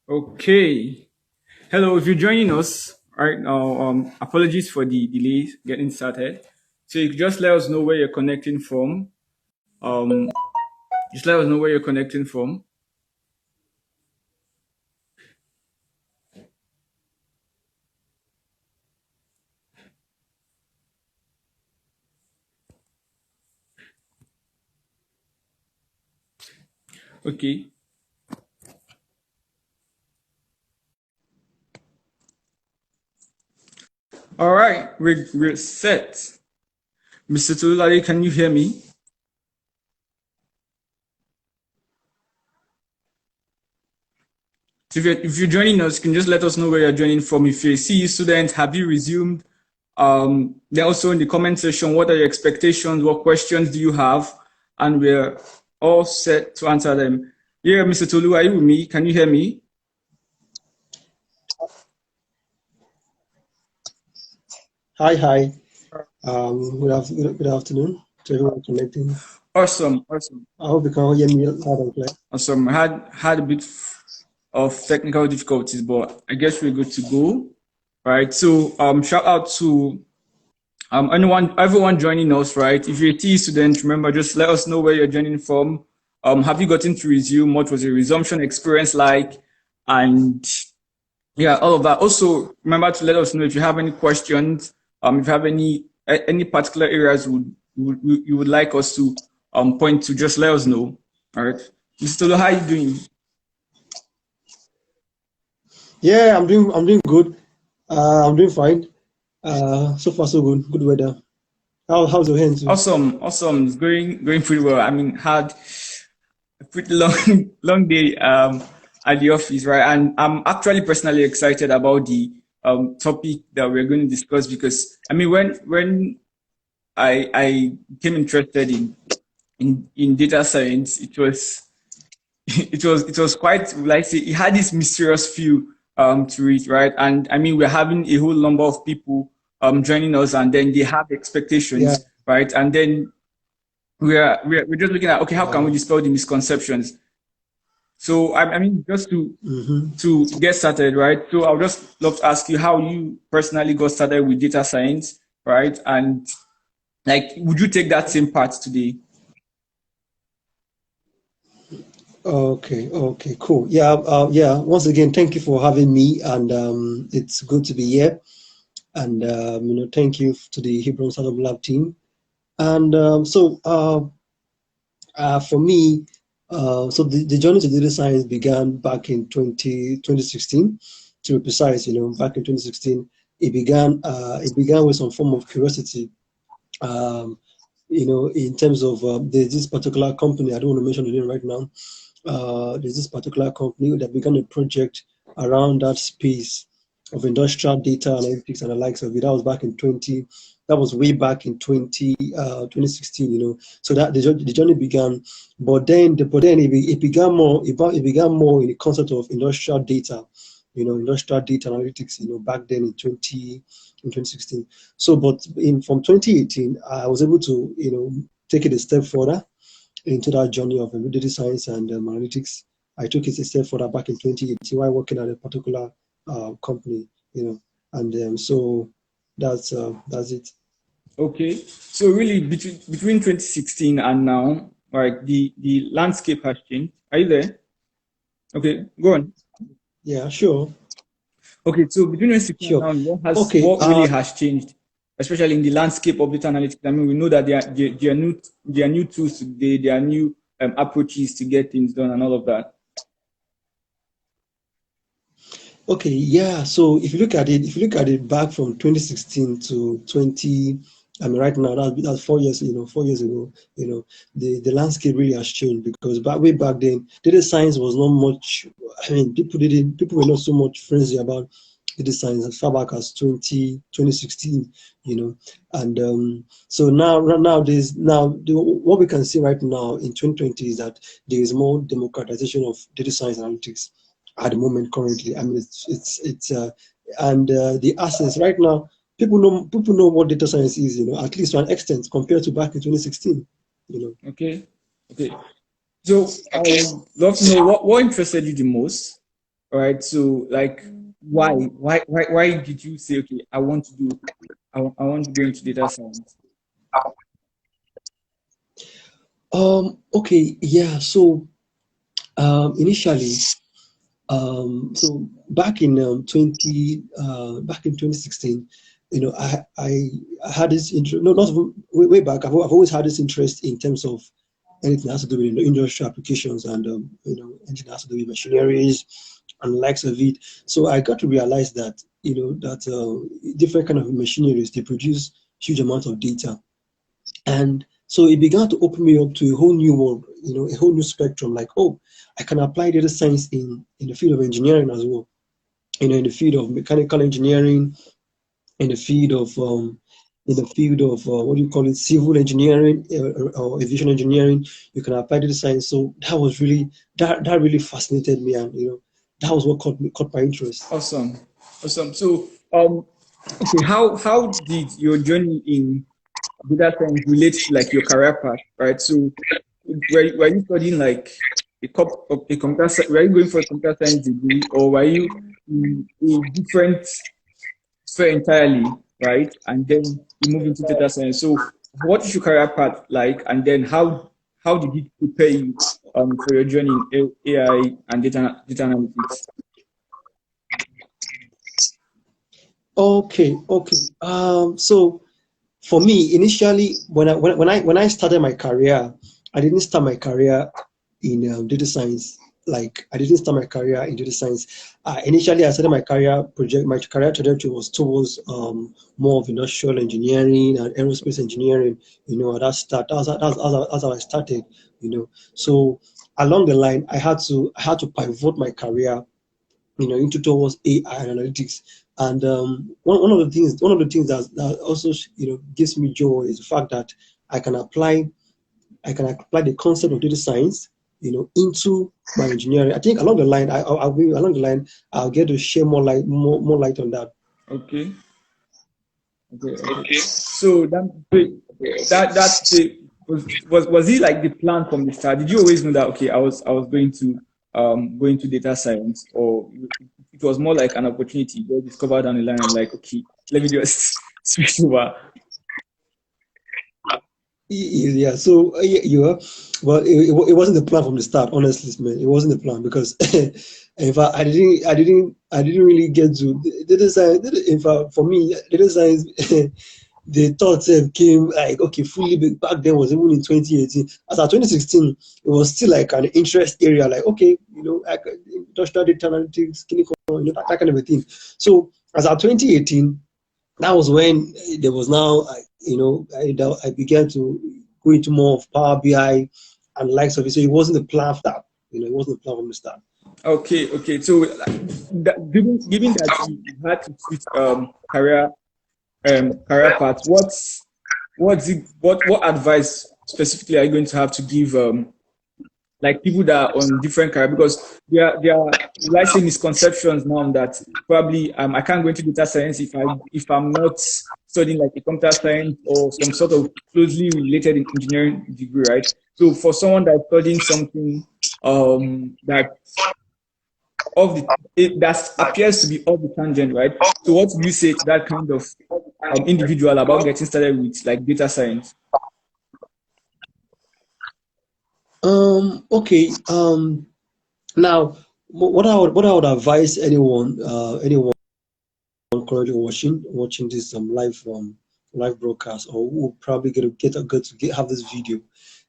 Okay. Hello, if you're joining us right now, apologies for the delay getting started. So you just let us know where you're connecting from. Um, just let us know where you're connecting from. Okay. All right, we're set. Mr. Tolulade, can you hear me? So if you're joining us, you can just let us know where you're joining from. If you're a CE student, have you resumed? Then also in the comment section, what are your expectations? What questions do you have? And we're all set to answer them. Yeah, Mr. Tolu, are you with me? Can you hear me? Hi. Good afternoon to everyone connecting. Awesome. I hope you can hear me loud and clear. Awesome. I had a bit of technical difficulties, but I guess we're good to go. Right. So shout out to everyone joining us, right? If you're a TE student, remember, just let us know where you're joining from. Have you gotten to resume? What was your resumption experience like? And yeah, all of that. Also, remember to let us know if you have any questions. If you have any particular areas you would like us to point to, just let us know. All right, Mr. Tolo, how are you doing? Yeah, I'm doing good. I'm doing fine. So far so good. Good weather. How's your hands? Awesome. It's going pretty well. I mean, had a pretty long long day at the office, right? And I'm actually personally excited about the topic that we're going to discuss because I mean when I became interested in data science, it was it was quite like say it had this mysterious feel to it, right? And I mean we're having a whole number of people joining us, and then they have Yeah. expectations, right? And then we're just looking at, okay, how can we Wow. dispel the misconceptions? So I mean, just Mm-hmm. to get started, right? So I would just love to ask you how you personally got started with data science, right? And like, would you take that same path today? Okay, cool. Yeah. Once again, thank you for having me, and it's good to be here. And thank you to the Hebron Startup Lab team. And for me, so the journey to data science began back in 2016, to be precise. Back in 2016, it began with some form of curiosity. Um, in terms of there's this particular company. I don't want to mention the name right now. There's this particular company that began a project around that space of industrial data analytics and the likes of it. That was back in 20. That was way back in 2016. So that the journey began, but then it began more. It began more in the concept of industrial data. Industrial data analytics. Back then in 2016. So, but from 2018, I was able to take it a step further into that journey of data science and analytics. I took it a step further back in 2018 while working at a particular company, and so that's it. Okay. So really, between 2016 and now, right, the landscape has changed. Are you there? Okay, go on. Yeah, sure, Okay, so between 2016 and sure. now, Okay, what really has changed, especially in the landscape of data analytics? I mean, we know that there are new tools today, there are new approaches to get things done, and all of that. okay, yeah. So if you look at it back from 2016 to 20, I mean, right now that's 4 years. 4 years ago. The landscape really has changed because way back then, data science was not much. I mean, people were not so much frenzy about data science as far back as 2016. And so nowadays, what we can see right now in 2020 is that there is more democratization of data science analytics at the moment currently. I mean, it's and the access right now, people know what data science is, at least to an extent compared to back in 2016. Okay, okay. So I would love to know what interested you the most. All right. So like, why did you say, okay, I want to go into data science? Okay, yeah. So initially, so back in 2016, I had this interest. No, not way back. I've always had this interest in terms of anything that has to do with industrial applications and anything that has to do with machineries and the likes of it. So I got to realize that different kind of machineries, they produce huge amounts of data, and so it began to open me up to a whole new world, a whole new spectrum. Like, oh, I can apply data science in the field of engineering as well. In the field of mechanical engineering, in the field of what do you call it, civil engineering, or aviation engineering. You can apply data science. So that really fascinated me, and that was what caught my interest. Awesome. Awesome. So okay, how did your journey in data science relate to like your career path, right? So were you studying like a computer were you going for a computer science degree, or were you in a different sphere entirely, right? And then you move into data science. So what is your career path like, and then how did it prepare you for your journey in AI and data analytics? Okay. So for me, initially, when I started my career, I didn't start my career in data science. Like, I didn't start my career in data science. Initially, I started my career project. My career trajectory was towards more of industrial engineering and aerospace engineering. That's how I started. So along the line, I had to pivot my career, into towards AI analytics. And one of the things that also gives me joy is the fact that I can apply I can apply the concept of data science, into my engineering. I think along the line, along the line, I'll get to share more light on that. Okay. Okay. So was it like the plan from the start? Did you always know that, okay, I was going to go into data science, or it was more like an opportunity you discovered down the line and like, okay, let me just switch over? Yeah, so you are, well, it wasn't the plan from the start. Honestly, man, it wasn't the plan because, in fact, I didn't really get to data science. In fact, for me, data science, the thought came like, okay, fully back then was even in 2018. As at 2016, it was still like an interest area. Like, okay, like industrial data analytics, clinical, that kind of a thing. So as at 2018, that was when there was now, I began to go into more of Power BI and likes of it. So it wasn't the plan for that. It wasn't the plan from the start. Okay. So like, given that you had to switch career path, what advice specifically are you going to have to give like people that are on different career, because there are, let's say, misconceptions now that probably I can't go into data science if I'm not studying like a computer science or some sort of closely related engineering degree, right? So for someone that's studying something that that appears to be off the tangent, right? So what do you say to that kind of individual about getting started with like data science? Okay. Now, what I would advise anyone currently watching this live broadcast, or who will probably have this video,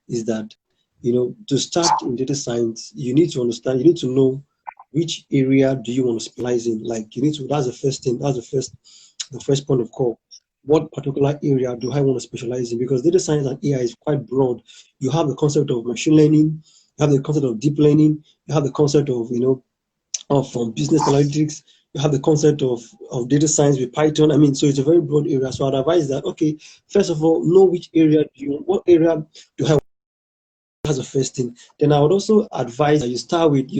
is that to start in data science, you need to understand, you need to know which area do you want to specialize in. Like, you need to, that's the first thing, that's the first point of call. What particular area do I want to specialize in? Because data science and AI is quite broad. You have the concept of machine learning, you have the concept of deep learning, you have the concept of business analytics. You have the concept of data science with Python. I mean, so it's a very broad area. So I'd advise that, okay, first of all, know what area do I want as a first thing. Then I would also advise that you start with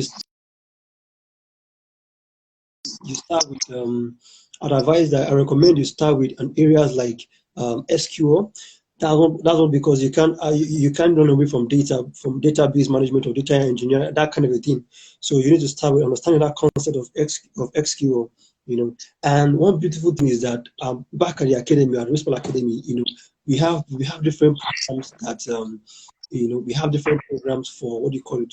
I'd advise that I recommend you start with an areas like SQL. That's one because you can't run away from database management or data engineering, that kind of a thing. So you need to start with understanding that concept of XQL, And one beautiful thing is that back at the academy, at Westpal Academy, we have different programs that we have different programs for what do you call it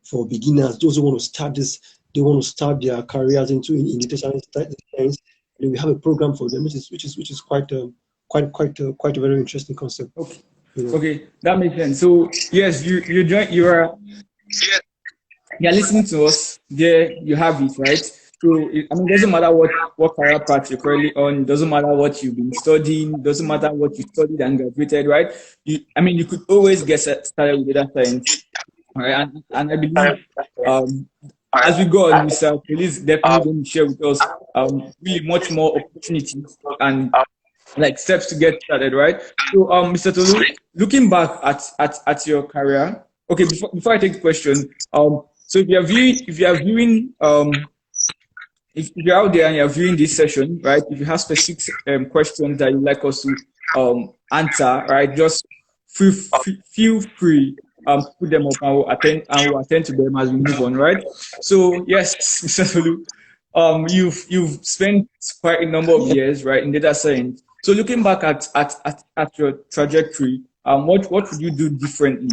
for beginners, those who want to start this, they want to start their careers in data science. We have a program for them, which is quite a very interesting concept. Okay. Okay, that makes sense. So yes, you're listening to us. There you have it, right? So I mean, it doesn't matter what career path you're currently on. It doesn't matter what you've been studying. It doesn't matter what you studied and graduated, right? You could always get started with data science, all right? And I believe um, as we go on, Mr. Police definitely going to share with us really much more opportunities and like steps to get started, right? So, Mr. Tolu, looking back at your career, okay, before I take the question, so if you're out there and you're viewing this session, right? If you have specific questions that you'd like us to answer, right? Just feel free to put them up and we'll attend to them as we move on, right? So yes, Mr. Tolu, you've spent quite a number of years, right, in data science. So looking back at your trajectory, what would you do differently?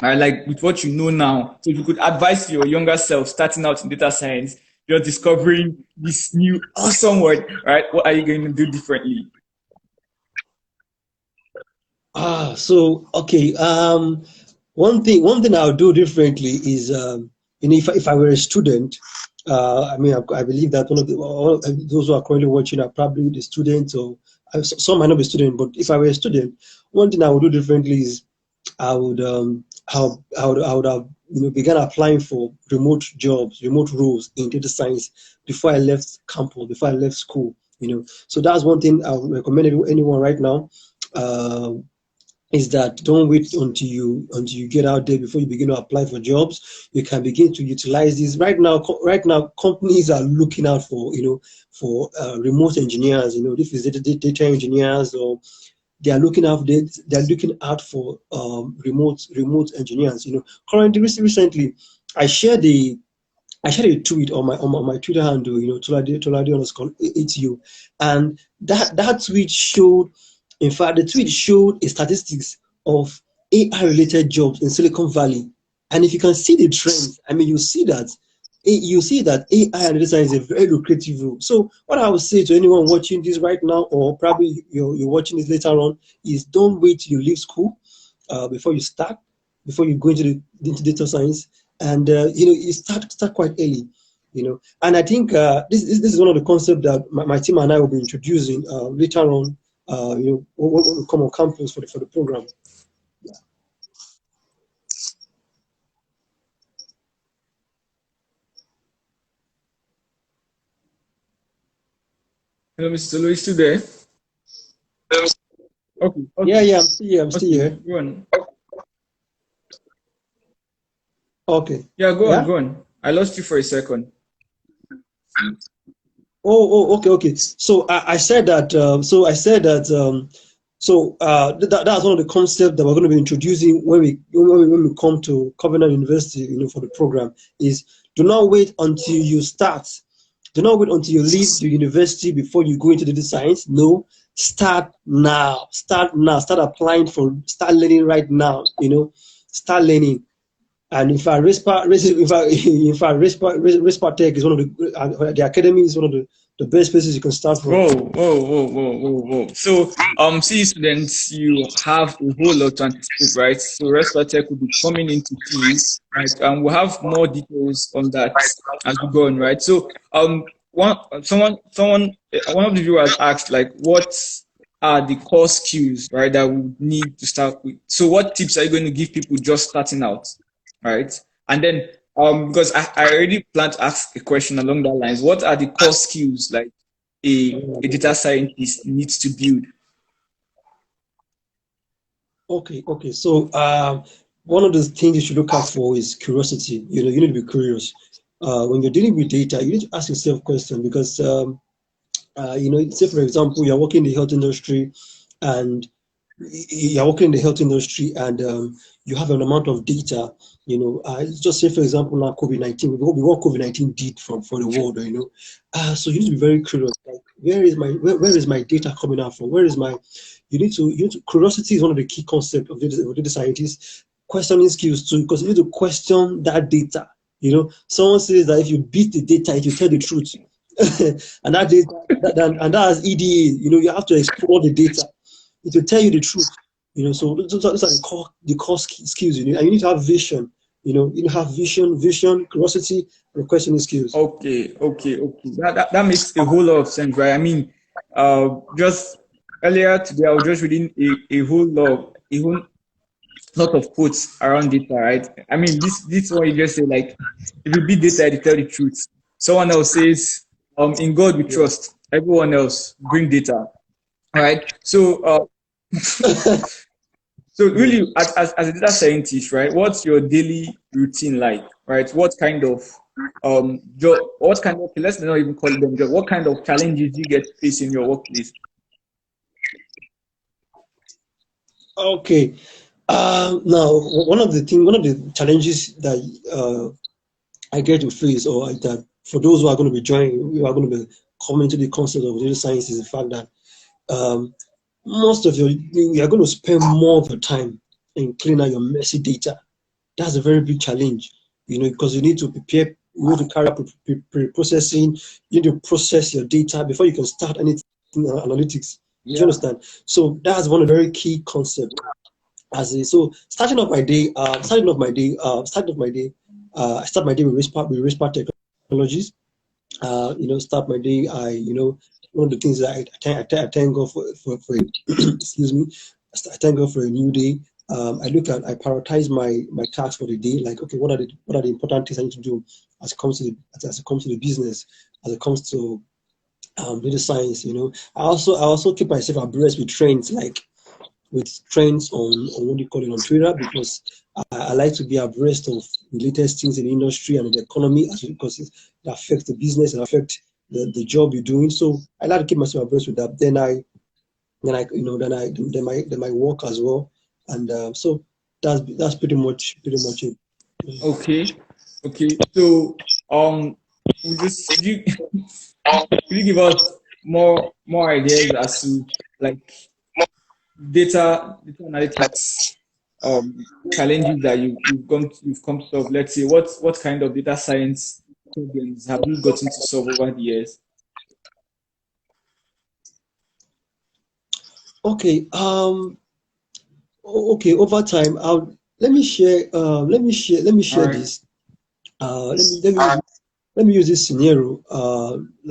Like with what you know now. So if you could advise your younger self starting out in data science, you're discovering this new awesome word, right? What are you going to do differently? So okay. One thing I'll do differently is, if I were a student, I mean, I believe that those who are currently watching are probably the students, or some might not be students. But if I were a student, one thing I would do differently is I would I would have began applying for remote jobs, remote roles in data science before I left campus, before I left school. So that's one thing I would recommend anyone right now. Uh, is that don't wait until you get out there before you begin to apply for jobs. You can begin to utilize this right now. Right now, companies are looking out for remote engineers. This is data engineers, or they are looking out. They're looking out for remote engineers. Currently, recently, I shared a tweet on my Twitter handle. Tolulade underscore ATU, and that tweet showed. In fact, the tweet showed a statistics of AI related jobs in Silicon Valley. And if you can see the trends, I mean, you see that AI and data science is a very lucrative role. So what I would say to anyone watching this right now, or probably you're watching this later on, is don't wait till you leave school before you go into data science. And you start quite early. And I think this is one of the concepts that my team and I will be introducing later on. When we come on campus for the program. Yeah. Hello, Mr. Tolu, still there? Okay. Yeah, I'm still here. I'm still here. Go on. Okay. Yeah, go on. I lost you for a second. Okay. So I said that. That's one of the concepts that we're going to be introducing when we come to Covenant University, for the program. Is do not wait until you start. Do not wait until you leave the university before you go into the science. No, start now. Start now. Start applying start learning right now. Start learning. And in fact, Respa Tech is one of the academy is one of the best places you can start from. Whoa. So, see, students, you have a whole lot to anticipate, right? So, Respa Tech will be coming into play, right? We'll have more details on that as we go on, right? So, one of the viewers asked, like, what are the core skills, right, that we need to start with? So, what tips are you going to give people just starting out? Right? And then, because I already plan to ask a question along that lines, what are the core skills like a data scientist needs to build? Okay. So, one of the things you should look out for is curiosity. You need to be curious. When you're dealing with data, you need to ask yourself questions because say for example, you're working in the health industry, and you're working in the health industry, and you have an amount of data. Just say for example now COVID-19, what COVID-19 did for the world. So you need to be very curious. Like, where is my data coming out from? Where is my curiosity is one of the key concepts of data scientists. Questioning skills too, because you need to question that data. Someone says that if you beat the data, it will tell the truth. And that data, and that has EDA. You have to explore the data. It will tell you the truth. So those are the core skills. And you need to have vision. You need to have vision, curiosity, and questioning skills. Okay. That makes a whole lot of sense, right? I mean, just earlier today, I was just reading a whole lot of quotes around data, right? I mean, this one you just say, like, if you beat data, it tell the truth. Someone else says, in God we Yeah. trust. Everyone else bring data, all right? So, so Yeah. really, as a data scientist, right? What's your daily routine like, right? What kind of job? What kind of, let's not even call them job. What kind of challenges do you get to face in your workplace? Okay. Now, one of the challenges that I get to face, or that for those who are going to be coming to the concept of data science, is the fact that um, most of you are going to spend more of your time in cleaning out your messy data. That's a very big challenge, because you need to prepare, you need to carry out pre-processing, you need to process your data before you can start anything analytics. Do you Yeah. understand? So that's one of the very key concepts. So starting off my day, I start my day with Whisper Technologies. Start my day. One of the things that I thank God for excuse me. I thank God for a new day. I prioritize my tasks for the day. Like, okay, what are the important things I need to do as it comes to the business, as it comes to data science. I also keep myself abreast with trends on what do you call it, on Twitter, because I like to be abreast of the latest things in the industry and in the economy, because it affects the business and affect the job you're doing. So I like to keep myself abreast with that. Then I work as well, and so that's pretty much it. Okay. Okay. So, could you could you give us more ideas as to, like, data analytics challenges that you've come to solve? Let's say, what kind of data science problems have you gotten to solve over the years? Okay. Okay. Over time, let me All share right. this. Let me use this scenario,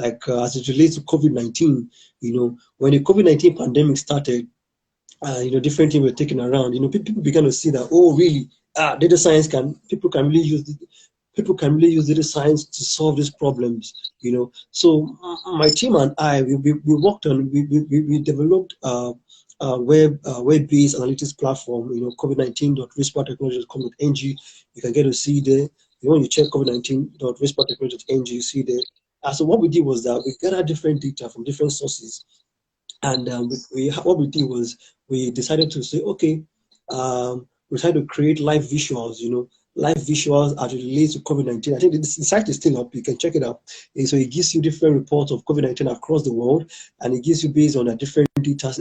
as it relates to COVID-19. When the COVID-19 pandemic started, different things were taken around. People began to see that, oh, really, data science people can really use data science to solve these problems. So my team and I, we worked on, we developed web-based analytics platform. COVID19.rispatechnology.com.ng. You can get to see there. When you check COVID19.rispatechnology.ng, you see there. So what we did was that we gathered different data from different sources, and what we did was we decided to say, okay, we decided to create live visuals, live visuals as it relates to COVID-19. I think the site is still up. You can check it out. And so it gives you different reports of COVID-19 across the world, and it gives you based on the different data,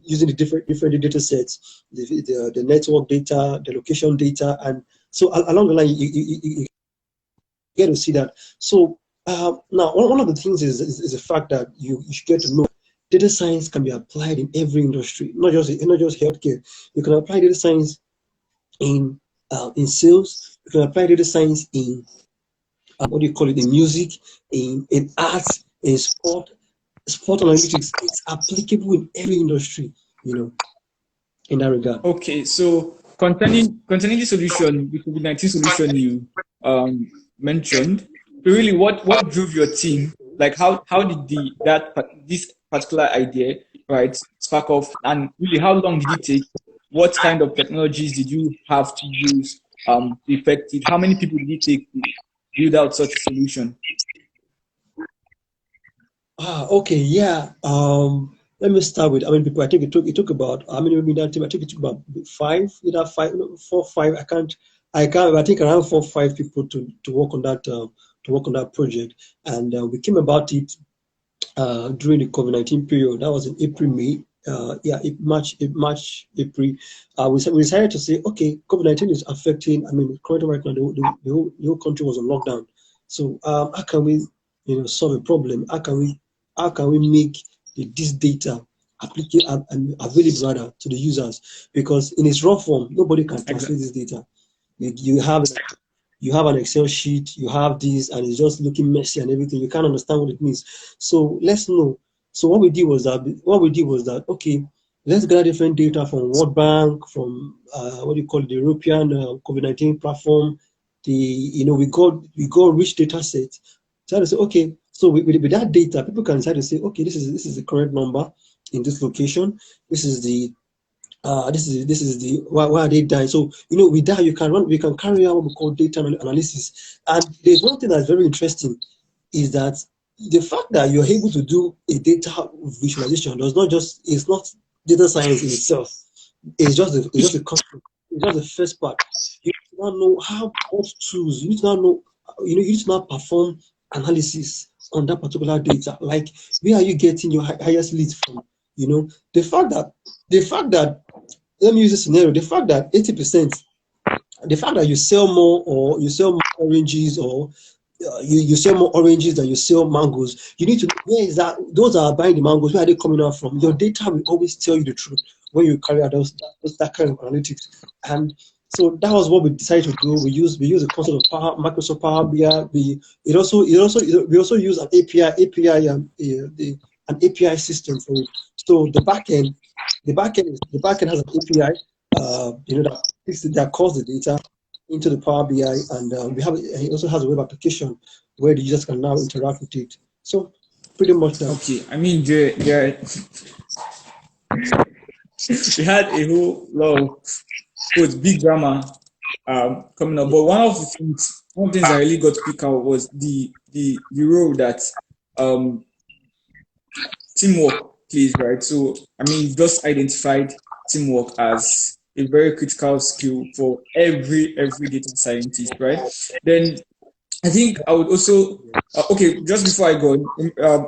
using the different data sets, the network data, the location data, and so along the line, you get to see that. So now, one of the things is the fact that you should get to know data science can be applied in every industry, not just healthcare. You can apply data science in sales. You can apply data science in what do you call it, in music, in arts, in sport analytics. It's applicable in every industry, in that regard. Okay, so concerning the solution, the COVID-19 solution you mentioned, so really, what drove your team? Like, how did this particular idea, right, spark off, and really, how long did it take? What kind of technologies did you have to use to effect it? How many people did it take to build out such a solution? Okay, yeah. Let me start with. I mean, people. I think it took about. I mean, maybe that team. I think it took about five, either five, no, four, five. I can't. I think around 4, 5 people to work on that. To work on that project, and we came about it during the COVID-19 period. That was in April, May. Yeah, March, April. We decided to say, okay, COVID-19 is affecting. I mean, currently right now, the whole country was on lockdown. So how can we, solve a problem? How can we make this data applicable and available rather to the users? Because in its raw form, nobody can translate Exactly. this data. You have an Excel sheet, you have this, and it's just looking messy and everything. You can't understand what it means. So let's know. So what we did was that okay, let's gather different data from World Bank, from what do you call it, the European COVID-19 platform. We got rich data sets. So to say okay, so with that data, people can decide to say okay, this is the current number in this location. This is the this is the why are they dying? So with that we can carry out what we call data analysis. And there's one thing that's very interesting is that the fact that you're able to do a data visualization does not just it's not data science in itself. It's just a concept. It's just the first part. You need to now know how what tools you need to now know. You need to now perform analysis on that particular data. Like where are you getting your highest leads from? The fact that let me use this scenario. The fact that you sell more or you sell more oranges or you sell more oranges than you sell mangoes, you need to know where is that those that are buying the mangoes, where are they coming out from? Your data will always tell you the truth when you carry out that kind of analytics. And so that was what we decided to do. We use the concept of Microsoft Power BI. We also use an API system for it. So the backend has an API, that calls the data into the Power BI, and it also has a web application where the users can now interact with it. So pretty much that. Okay, I mean, we had a whole lot of quote big drama coming up, but one of the things I really got to pick out was the role that um, teamwork plays, right? So, I mean, you've just identified teamwork as a very critical skill for every data scientist, right? Then I think I would also okay. Just before I go,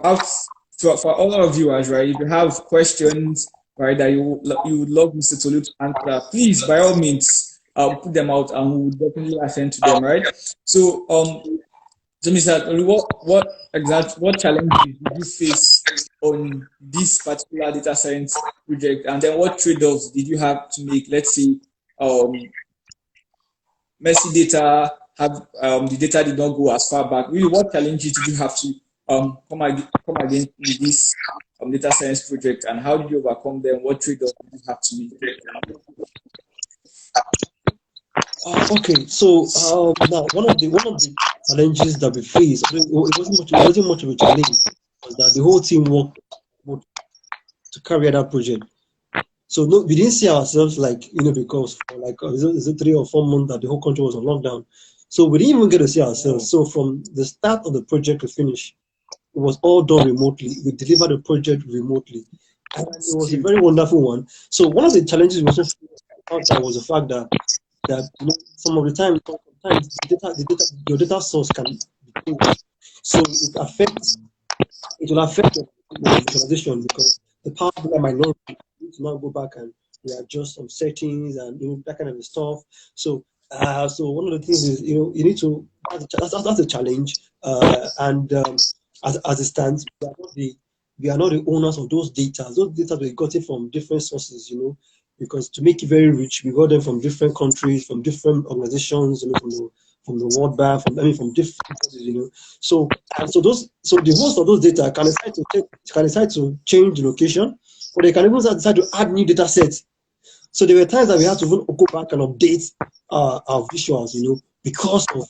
out for all our viewers, right? If you have questions, right, that you would love Mr. Tolu to answer, please by all means, put them out, and we will definitely attend to them, right? So, so, Mr. Tolu, what challenges did you face on this particular data science project, and then what trade-offs did you have to make? Let's say, um, messy data, have the data did not go as far back. Really, what challenges did you have to come against in this data science project, and how did you overcome them? What trade-offs did you have to make? Okay, so now one of the challenges that we face, it wasn't much of a challenge, was that the whole team worked to carry out that project. So no, we didn't see ourselves like because for like is it 3 or 4 months that the whole country was on lockdown. So we didn't even get to see ourselves. So from the start of the project to finish, it was all done remotely. We delivered the project remotely, and it That's was a cute. very wonderful one. So one of the challenges we also found out was the fact that some of the time, sometimes your data source can be changed. So it will affect your visualization because the Power BI might not need to now go back and readjust some settings and that kind of stuff. So one of the things is you need to that's a challenge. And as it stands, we are not the owners of those data. Those data we got it from different sources. Because to make it very rich, we got them from different countries, from different organizations, from the World Bank, from different places. So the host of those data can decide to change the location, or they can even decide to add new data sets. So there were times that we had to even go back and update our visuals, because of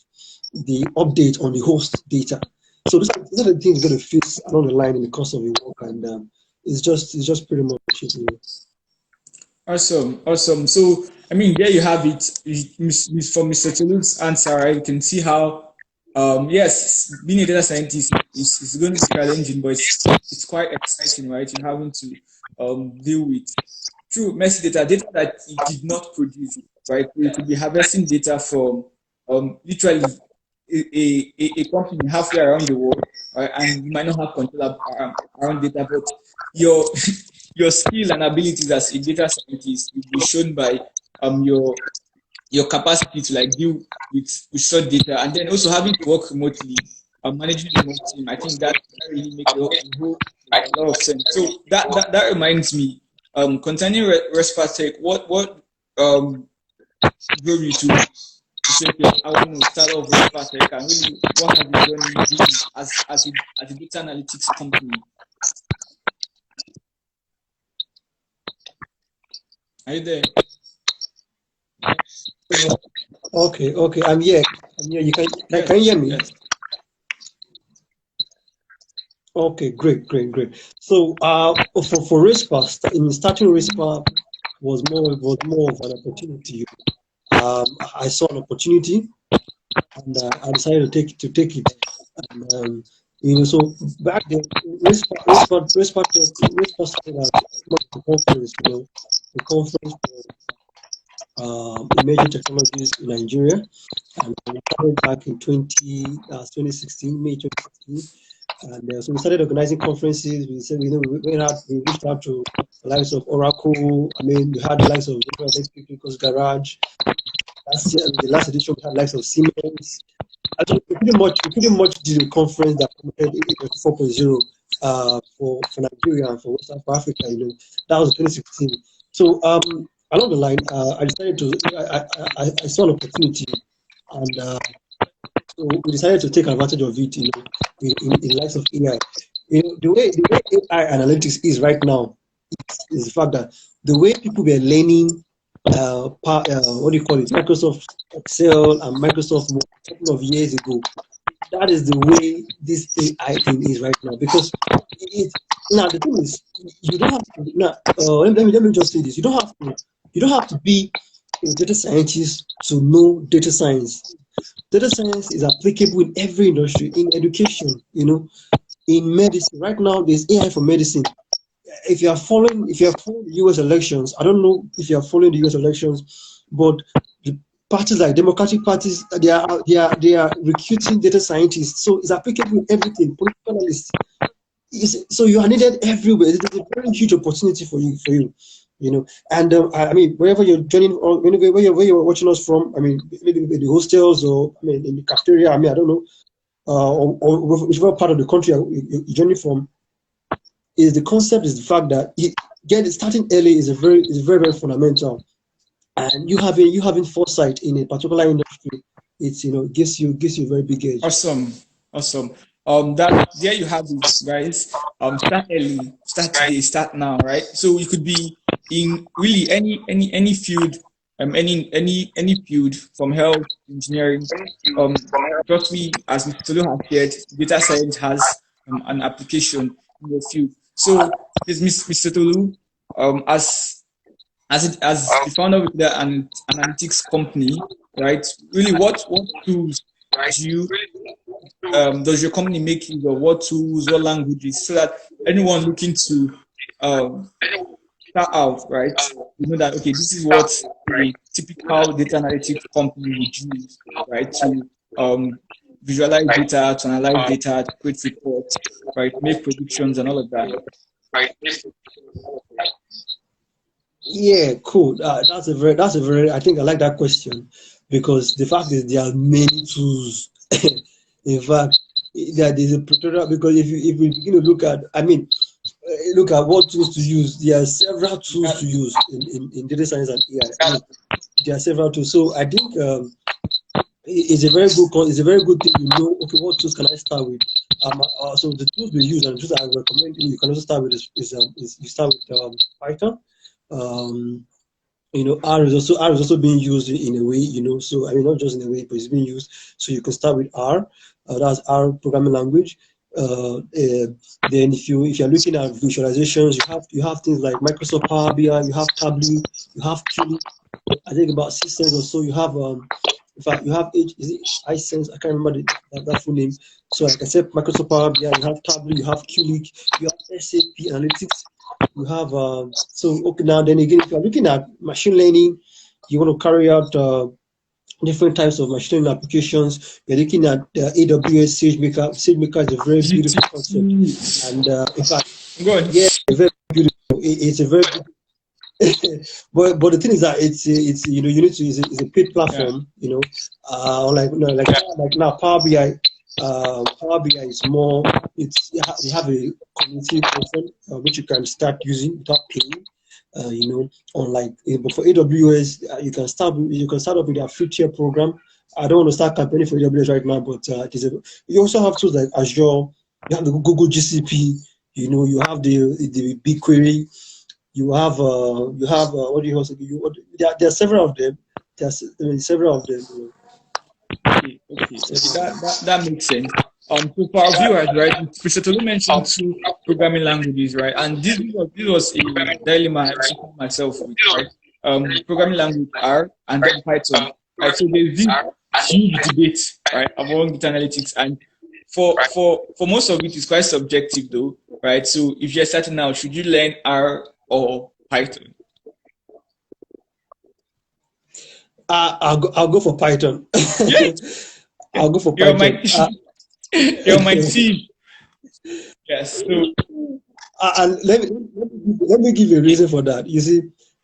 the update on the host data. So these are the things you're going to face along the line in the course of your work, and it's just pretty much it. Awesome, awesome. So, I mean, there you have it. From Mr. Tolu's answer, right? You can see how Yes, being a data scientist is going to be challenging, but it's quite exciting, right? You're having to deal with true messy data that it did not produce, right? You could be harvesting data from literally a company halfway around the world, right? And you might not have control around data, but your your skill and abilities as a data scientist will be shown by your capacity to like deal with short data, and then also having to work remotely, managing a remote team. I think that really makes a whole lot of sense. So that reminds me, concerning Respatech, what drove you to say, okay, I want to start off Respatech, and really what has the journey been as a data analytics company? Are you there? Okay, okay. I'm here. I'm here. Can you Yes, hear me? yes. Okay, great, great, great. So, for RacePass, in starting RacePass was more of an opportunity. I saw an opportunity, and I decided to take it. And so back then, RacePass started as a conference. A conference for emerging technologies in Nigeria, and we started back in 2016, May 2016. And so we started organizing conferences. We said, we reached out to the likes of Oracle. I mean, we had the likes of People's Garage. Last year, the last edition, we had the likes of Siemens. Actually, we pretty much did a conference that promoted 4.0 for Nigeria and for Africa. That was 2016. So along the line, I decided to I saw an opportunity, and so we decided to take advantage of it, in light of AI. The way AI analytics is right now is the fact that the way people were learning, what do you call it, Microsoft Excel and Microsoft Word a couple of years ago, that is the way this AI thing is right now. Because now the thing is, you don't have to. Now, let me just say this: you don't have to be a data scientist to know data science. Data science is applicable in every industry, in education, in medicine. Right now, there's AI for medicine. If you are following the US elections, I don't know if you are following the US elections, but the parties like Democratic parties, they are recruiting data scientists. So it's applicable in everything, political analysts. So you are needed everywhere. It is a very huge opportunity for you. And I mean, wherever you're joining, or where you're watching us from, I mean, maybe the hostels, or I mean, in the cafeteria. I mean, I don't know, or whichever part of the country you're joining from. Is the concept is the fact that starting early is very fundamental, and you having foresight in a particular industry, it's gives you a very big edge. Awesome, awesome. That there you have it, guys. Start early, start today, start now, right? So you could be in really any field, any field from health, engineering. Trust me, as Mr. Tolu has shared, data science has an application in your field. So, this Mr. Tolu, as the founder of the analytics company, right? Really, what tools do you does your company make use of? What tools, what languages, so that anyone looking to um, start out, right, you know that okay, this is what a typical data analytics company would use, right, to um, visualize data, to analyze data, to create reports, right, make predictions and all of that. Yeah, cool. That's a very. I think I like that question, because the fact is there are many tools. In fact, that is a plethora, because if we begin to look at, I mean, look at what tools to use. There are several tools to use in data science and AI. I mean, there are several tools. So I think it's a very good thing, okay, what tools can I start with? So the tools we use, and the tools I recommend you can also start with, is you start with Python. Um, R is also being used in a way, so I mean, not just in a way, but it's being used. So you can start with R. That's R programming language. Then if you're looking at visualizations, you have things like Microsoft Power BI, you have Tableau, you have Qlik. I think about 6 cents or so. You have In fact, you have is it iSense? I can't remember that full name. So like I said, Microsoft Power BI, you have Tableau, you have QLink, you have SAP Analytics, you have so okay now then again if you're looking at machine learning, you want to carry out different types of machine learning applications. You're looking at AWS SageMaker. SageMaker is a very beautiful concept, and in fact, Good. yeah, very beautiful. It's a very but the thing is that it's you know you need to it's a paid Yeah. platform, you know, like no, like now Power BI is more it's you have a community version which you can start using without paying. You know, unlike but for AWS, you can start up with a free tier program. I don't want to start campaigning for AWS right now, but you also have tools like Azure. You have the Google GCP. You know, you have the BigQuery. You have what do you also there are several of them. Several of them. You Okay. That makes sense. So for our viewers, right, Mr. Tolu mentioned two programming languages, right, and this was a dilemma I also found myself with, right. Programming language R and then Python, right. So there's this huge debate, right, among data analytics, and for most of it is quite subjective, though, right. So if you're starting out, should you learn R or Python? I'll go for Python. Yeah, I'll go for you're my Python. you're my team. Yes. So And let me give you a reason for that. You see,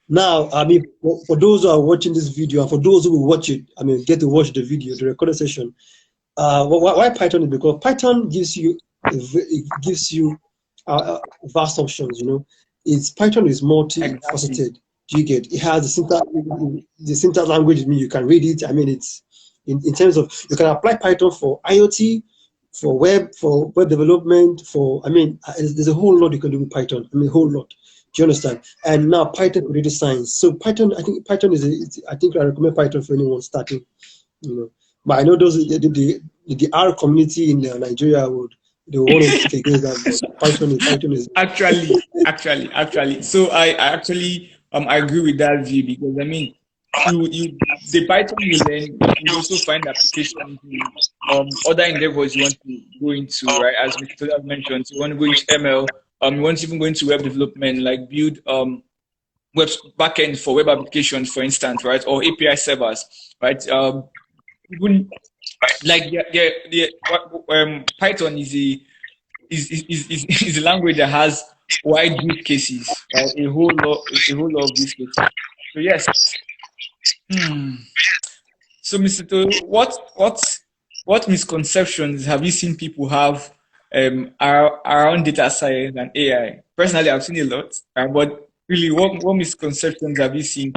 now, I mean, for those who are watching this video and for those who will watch it, I mean, get to watch the video, the recorded session. Why Python is because Python gives you vast options. You know, Python is exactly. multifaceted. Do you get? It has the syntax language. I mean, you can read it. I mean, it's in terms of you can apply Python for IoT, for web development, for I mean, there's a whole lot you can do with Python. I mean, a whole lot. Do you understand? And now Python for data science. So Python, I think Python I think I recommend Python for anyone starting. You know, but I know those the R community in Nigeria they want to kick against that. But Python is Actually. So I actually I agree with that view, because I mean, you the Python you learn, you could also find applications in other endeavors you want to go into, right? As Mr. Tola mentioned, you want to go into ML, you want to even go into web development, like build web backend for web applications, for instance, right? Or API servers, right? Even like Python is a language that has wide use cases, right? A whole lot of use cases. So yes. Hmm. So, Mr. To, what misconceptions have you seen people have around data science and AI? Personally, I've seen a lot, but really, what misconceptions have you seen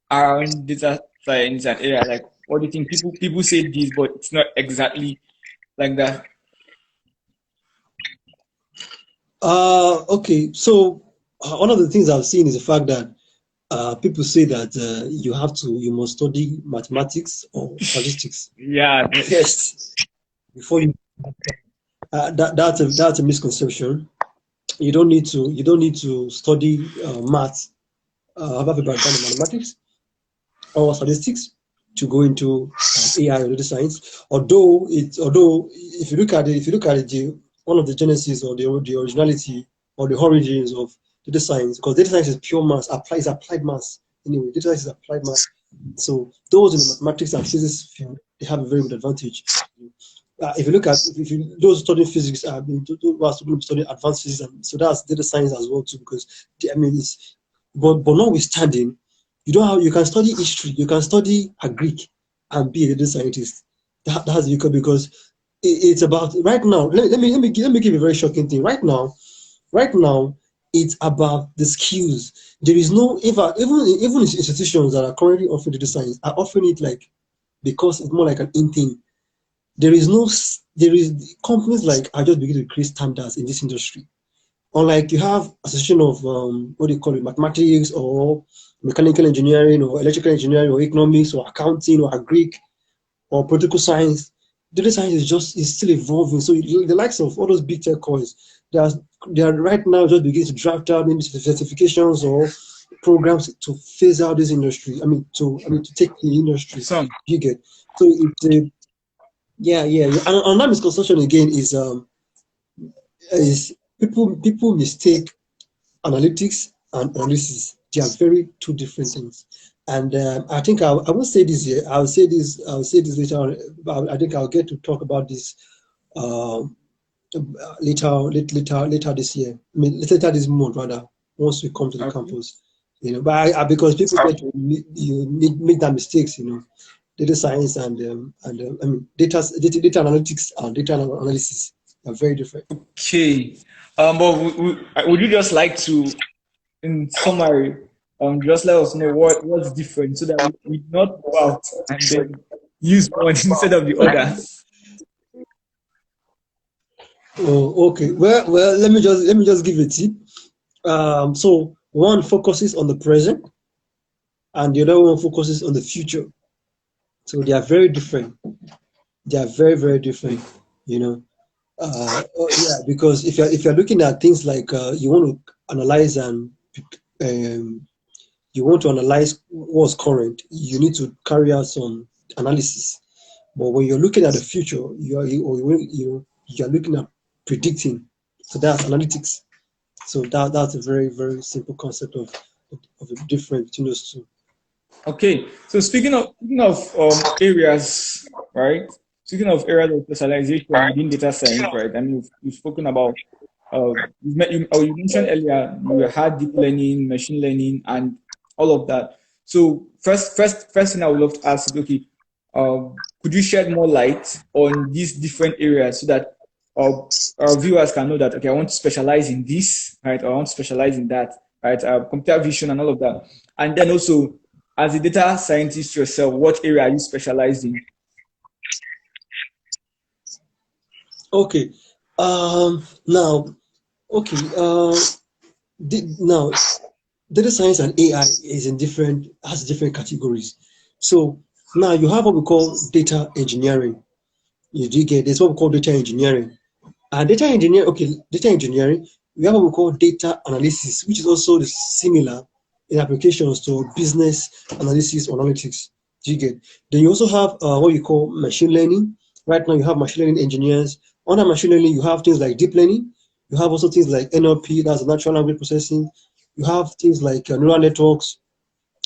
around data science and AI? Like, what do you think? People say this, but it's not exactly like that. okay. So one of the things I've seen is the fact that people say that you must study mathematics or statistics Yeah, first before you. That's a misconception. You don't need to study math, have a background in mathematics or statistics to go into AI or data science. Although if you look at it, one of the genesis or the originality or the origins of data science, because data science is pure math, applied math. Anyway, data science is applied math. So those in the mathematics and physics field, they have a very good advantage. If you look at if you those studying physics, I mean, those who are studying advanced physics, and so that's data science as well too. Because I mean, it's but notwithstanding, you can study history, you can study a Greek and be a data scientist. That's because it's about right now. Let me give you a very shocking thing. Right now, it's about the skills. There is no even institutions that are currently offering data science are offering it like because it's more like an in thing. There is no there is companies like are just beginning to create standards in this industry. Unlike you have association of what do you call it, mathematics or mechanical engineering or electrical engineering or economics or accounting or Greek or political science, data science is still evolving. So the likes of all those big tech coins, they are, they are right now just beginning to draft out maybe certifications or programs to phase out this industry. I mean to take the industry. some. You get So it's a yeah. And that misconception again is people mistake analytics and analysis. They are very two different things. And I think I will say this here. I'll say this later on. I think I'll get to talk about this um, later this year. I mean, later this month rather. Once we come to the Okay. campus, But because people get to make that mistakes, data science and I mean data analytics and data analysis are very different. Okay. But would you just like to, in summary, just let us know what's different so that we not go out and then use one instead of the other. Oh, okay. Well, let me just give a tip. So one focuses on the present, and the other one focuses on the future. So they are very different. They are very, very different. You know. Yeah, because if you're looking at things like you want to analyze and um, you want to analyze what's current, you need to carry out some analysis. But when you're looking at the future, you're looking at predicting. So that's analytics. So that's a very, very simple concept of the difference between those two. Okay, so speaking of areas, right? Speaking of areas of specialization within data science, right? I mean, you've spoken about you mentioned earlier you had deep learning, machine learning, and all of that. So first thing I would love to ask is, okay, could you shed more light on these different areas so that uh, our viewers can know that, okay, I want to specialize in this, right? Or I want to specialize in that, right? Computer vision and all of that. And then also, as a data scientist yourself, what area are you specialized in? Okay. Now, okay. Now, data science and AI has different categories. So now you have what we call data engineering. You do get this what we call data engineering. And data engineering, we have what we call data analysis, which is also similar in applications to business analysis or analytics. Do you get? Then you also have what you call machine learning. Right now, you have machine learning engineers. Under machine learning, you have things like deep learning. You have also things like NLP, that's natural language processing. You have things like neural networks.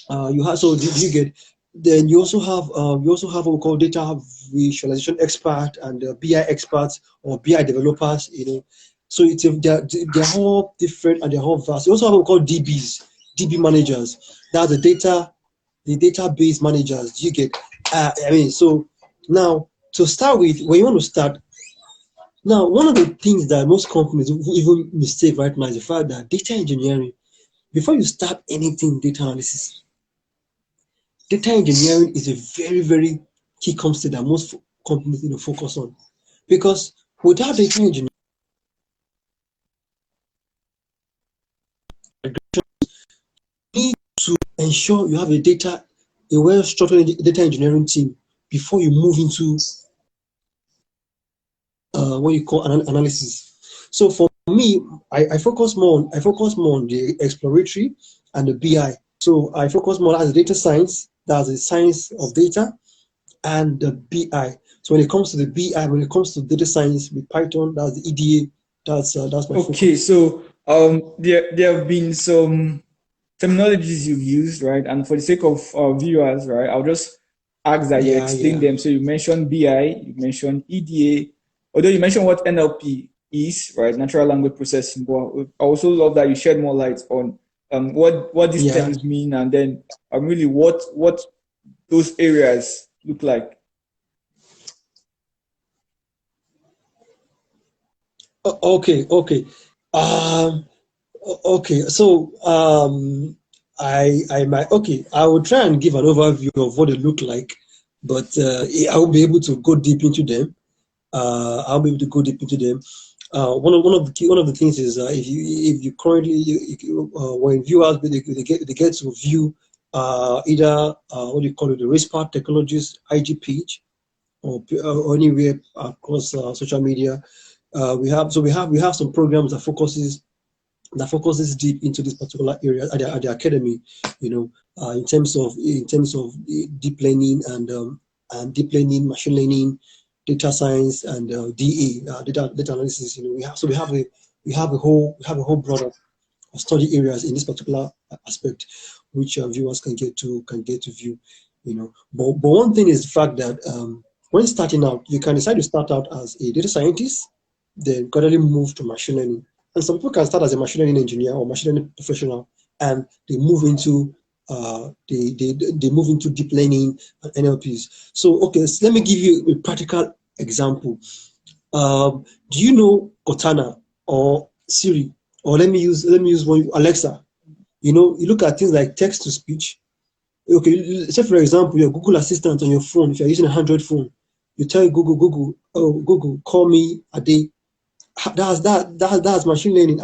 You have so did you get? Then you also have what we call data visualization expert and BI experts or BI developers. So they're all different and they're all vast. You also have what we call DBs, DB managers. That's the database managers. You get? I mean, so now to start with, when you want to start, now one of the things that most companies even mistake right now is the fact that data engineering, before you start anything data analysis, data engineering is a very, very key concept that most companies need to focus on. Because without data engineering, you need to ensure you have a well-structured data engineering team before you move into what you call analysis. So for me, I focus more on the exploratory and the BI. So I focus more as data science, that's the science of data, and the BI. So when it comes to the BI, when it comes to data science with Python, that's the EDA. That's my Okay, focus. so there have been some terminologies you've used, right? And for the sake of viewers, right, I'll just ask that you Yeah, explain yeah, them. So you mentioned BI, you mentioned EDA, although you mentioned what NLP is, right? Natural language processing. But I also love that you shed more light on what these yeah. terms mean, and then really what those areas look like. Okay, okay. Um, okay. So I might okay. I will try and give an overview of what they look like, but I will be able to go deep into them. I'll be able to go deep into them. One of the things is if you currently when viewers they get to view either what do you call it, the Racepath Technologies IG page or anywhere across social media. We have some programs that focuses deep into this particular area at the academy, in terms of deep learning and and deep learning, machine learning, data science, and data analysis. We have a whole broad of study areas in this particular aspect, which viewers can get to view. But one thing is the fact that when starting out, you can decide to start out as a data scientist, then gradually move to machine learning. And some people can start as a machine learning engineer or machine learning professional, and they move into they move into deep learning and NLPs. So okay, so let me give you a practical example. Do you know Cortana or Siri, or let me use one, Alexa? You look at things like text to speech. Okay, say for example, your Google Assistant on your phone. If you're using an Android phone, you tell Google, oh Google, call me Ade. That's machine learning.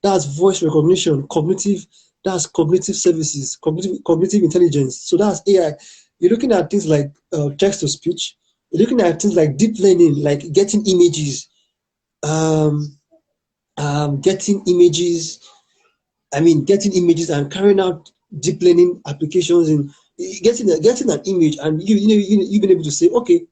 That's voice recognition, cognitive. That's cognitive services, cognitive intelligence. So that's AI. You're looking at things like text to speech. You're looking at things like deep learning, like getting images, um, getting images. Getting images and carrying out deep learning applications in getting an image, and you've been able to say, okay,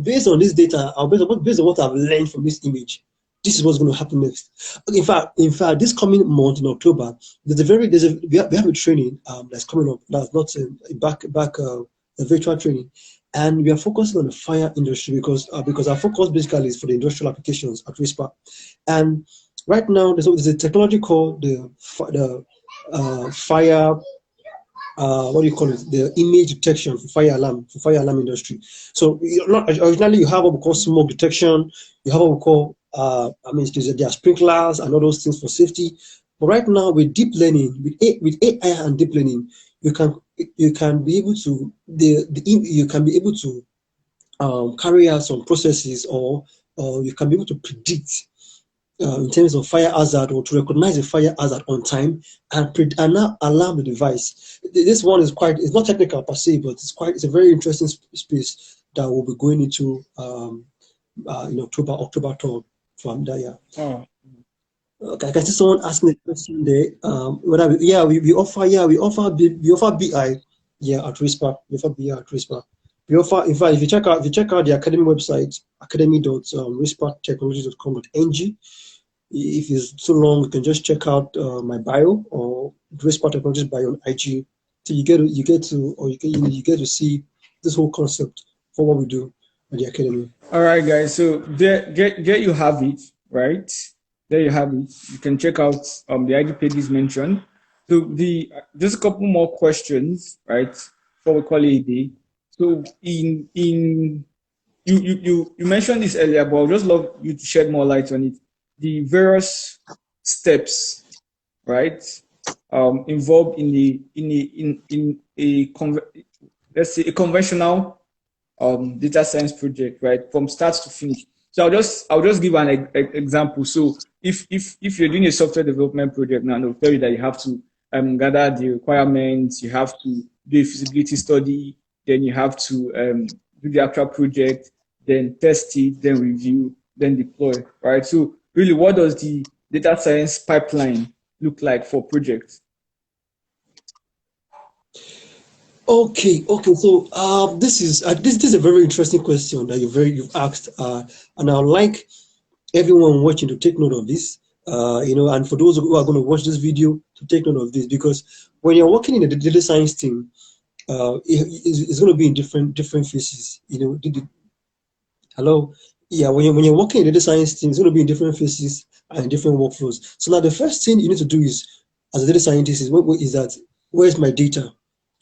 based on this data, or based on what I've learned from this image, this is what's going to happen next. In fact, this coming month in October, we have a training that's coming up. That's not a virtual training, and we are focusing on the fire industry because our focus basically is for the industrial applications at Whisper. And right now, there's a technology called the fire. What do you call it? The image detection for fire alarm industry. So originally you have what we call smoke detection. You have what we call there are sprinklers and all those things for safety. But right now with deep learning, with AI and deep learning, you can be able to carry out some processes, or you can be able to predict in terms of fire hazard, or to recognize a fire hazard on time, and now alarm the device. This one it's not technical per se, but it's a very interesting space that we'll be going into in October 3rd from that year. Oh, Okay, I can see someone asking a question there. Whether we offer BI, at Whisper. We offer BI at Whisper. We offer, in fact, if you check out the academy website, academy.whispertechnologies.com.ng. If it's too long, you can just check out my bio, or Whisper Technologies bio on IG. So you get to see this whole concept for what we do at the academy. all right, guys. So there you have it, right? There you have it. You can check out the ID pages mentioned. So the just a couple more questions, right? Before we call it a day. So in you mentioned this earlier, but I'd just love you to shed more light on it. The various steps, right, involved in a let's say a conventional data science project, right, from start to finish. So I'll just give an example. So if you're doing a software development project now, they'll tell you that you have to gather the requirements, you have to do a feasibility study, then you have to do the actual project, then test it, then review, then deploy, right? So really, what does the data science pipeline look like for projects? Okay. So this is a very interesting question that you've asked, and I would like everyone watching to take note of this. And for those who are going to watch this video, to take note of this, because when you're working in a data science team, it's going to be in different phases. Hello. Yeah, when you're working in data science team, it's going to be in different phases and different workflows. So now the first thing you need to do is, as a data scientist, is that, where's my data?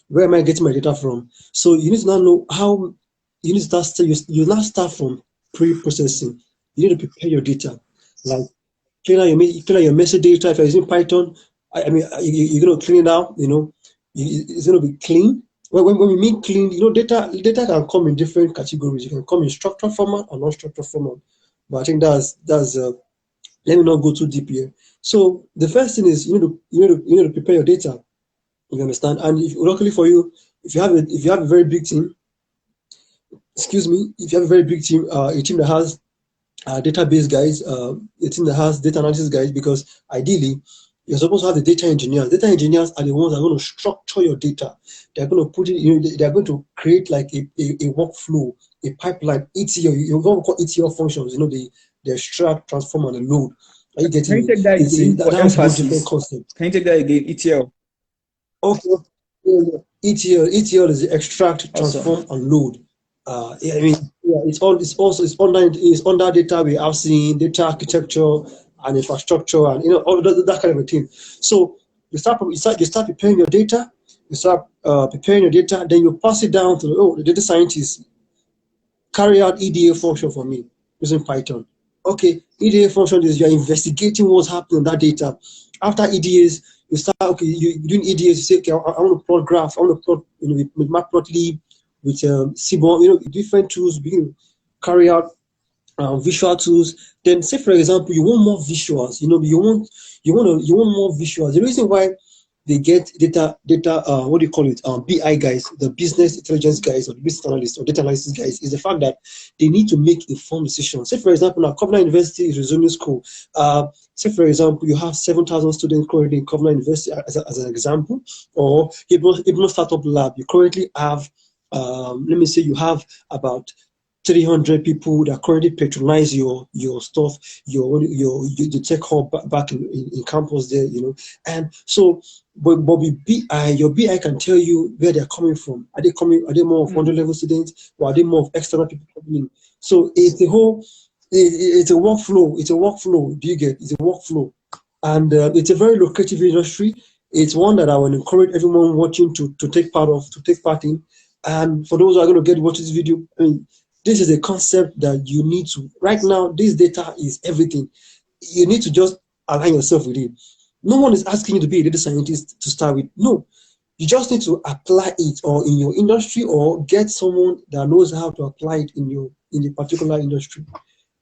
Where am I getting my data from? So you need to now know how you need to start. You now start from pre-processing. You need to prepare your data, like clean out your message data. If you're using Python, you're going to clean it out. It's going to be clean. When we mean clean, data can come in different categories. It can come in structured format or non-structured format. But I think that's let me not go too deep here. So the first thing is you need to prepare your data. You understand? And luckily for you, if you have a very big team, excuse me, if you have a very big team, a team that has database guys, a team that has data analysis guys, because ideally You're supposed to have the data engineers. Data engineers are the ones that are going to structure your data. They're going to put it, they're going to create like a workflow, a pipeline, ETL. You're going to call ETL functions, the extract, transform, and the load. Are you Can getting you me? take that again for That's a whole different emphasis? concept. Can you take that again? ETL. Okay. Yeah. ETL is the extract, Awesome. transform, and load. Yeah, I mean, yeah, it's under data warehousing, data architecture, and infrastructure, and all that kind of a thing. So you start preparing your data, then you pass it down to the data scientist. Carry out EDA function for me using Python. Okay, EDA function is you're investigating what's happening on that data. After EDAs, you start, okay, you're doing EDAs, you say, okay, I want to plot graph, I want to plot, with Matplotlib, with Seaborn, different tools, begin to carry out visual tools. Then say, for example, you want more visuals, you want more visuals. The reason why they get data what do you call it, BI guys, the business intelligence guys, or the business analysts, or data analysis guys, is the fact that they need to make informed decisions. Say, for example, now Covenant University is resuming school. Say, for example, you have 7,000 students currently in Covenant University as an example, or Hebron Startup Lab, you currently have, let me say, you have about 300 people that currently patronize your stuff, the tech hub back in campus there, and so, but with BI, your BI can tell you where they're coming from. Are they more of 100 level students, or are they more of external people coming in? So it's a workflow. It's a workflow. Do you get? It's a workflow, and it's a very lucrative industry. It's one that I will encourage everyone watching to take part in. And for those who are going to get watch this video, I mean, this is a concept that you need to, right now, this data is everything. You need to just align yourself with it. No one is asking you to be a data scientist to start with. No, you just need to apply it, or in your industry, or get someone that knows how to apply it in the particular industry.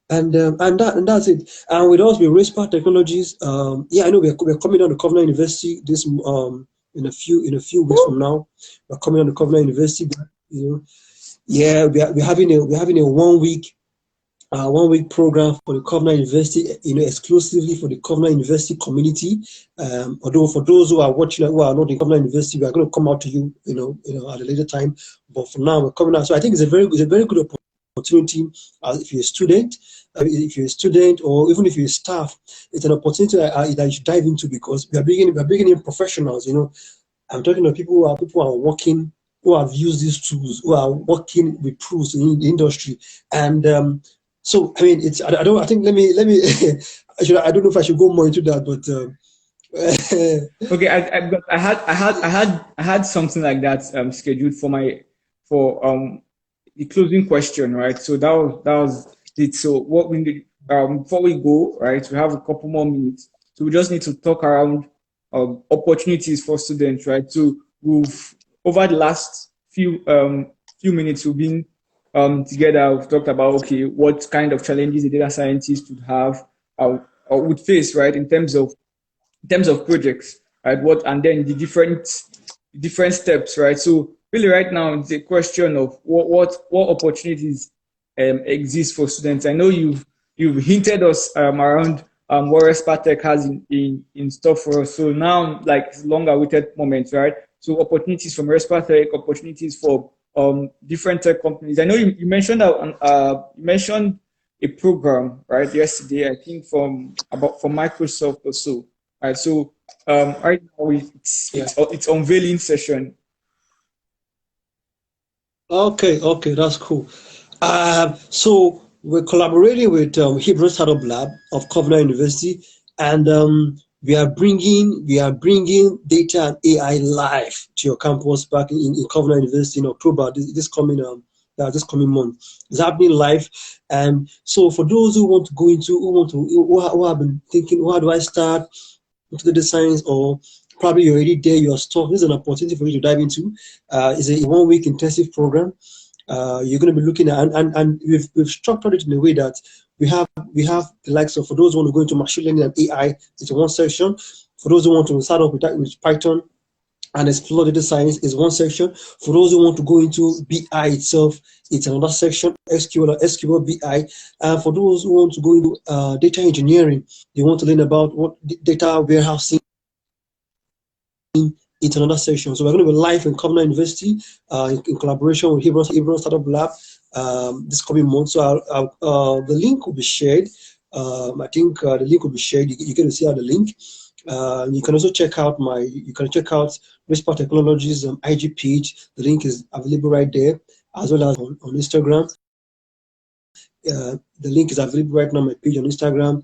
And that's it. And with us, with Racepath Technologies, I know we're coming down to Covenant University this in a few weeks from now. We're coming on to Covenant University. Yeah, we're having a 1 week program for the Covenant University, exclusively for the Covenant University community. Although for those who are watching who are not in Covenant University, we are going to come out to you, at a later time. But for now, we're coming out. So I think it's a very good opportunity. If you're a student, or even if you're a staff, it's an opportunity that you should dive into, because we are bringing in professionals. I'm talking to people who are working, who have used these tools, who are working with tools in the industry. And so, I mean, I think, let me I don't know if I should go more into that, but Okay, I had something like that scheduled for the closing question, right? So that was it. So what we need, before we go, right? We have a couple more minutes, so we just need to talk around opportunities for students, right? So we've over the last few minutes we've been together. We've talked about, okay, what kind of challenges a data scientist would have or would face, right, in terms of projects, right? What and then the different steps, right? So really, right now, it's a question of what opportunities exist for students. I know you've hinted us around what Respa has in store for us. So now, like, it's long awaited moment, right? So opportunities from Respa, opportunities for different tech companies. I know you mentioned a program, right, yesterday, I think from Microsoft or so. Right, so right now yeah. it's unveiling session. Okay, that's cool. So we're collaborating with Hebron Startup Lab of Covenant University, and we are bringing data and AI live to your campus back in Covenant University in October. This coming month. It's happening live. And so for those who want to go into, who have been thinking, how do I start into data science, or probably you're already there, you're stuck, this is an opportunity for you to dive into. It's a 1 week intensive program. You're going to be looking at, and we've structured it in a way that we have the likes of, for those who want to go into machine learning and AI, it's one section. For those who want to start off with Python and explore data science, is one section. For those who want to go into BI itself, it's another section, SQL BI. And for those who want to go into data engineering, they want to learn about what data warehousing it's another session. So we're going to be live in Covenant University in collaboration with Hebron Startup Lab this coming month. So the link will be shared. I think the link will be shared. You get to see out the link. You can also check out Whisper Technologies IG page. The link is available right there, as well as on Instagram. The link is available right now on my page on Instagram.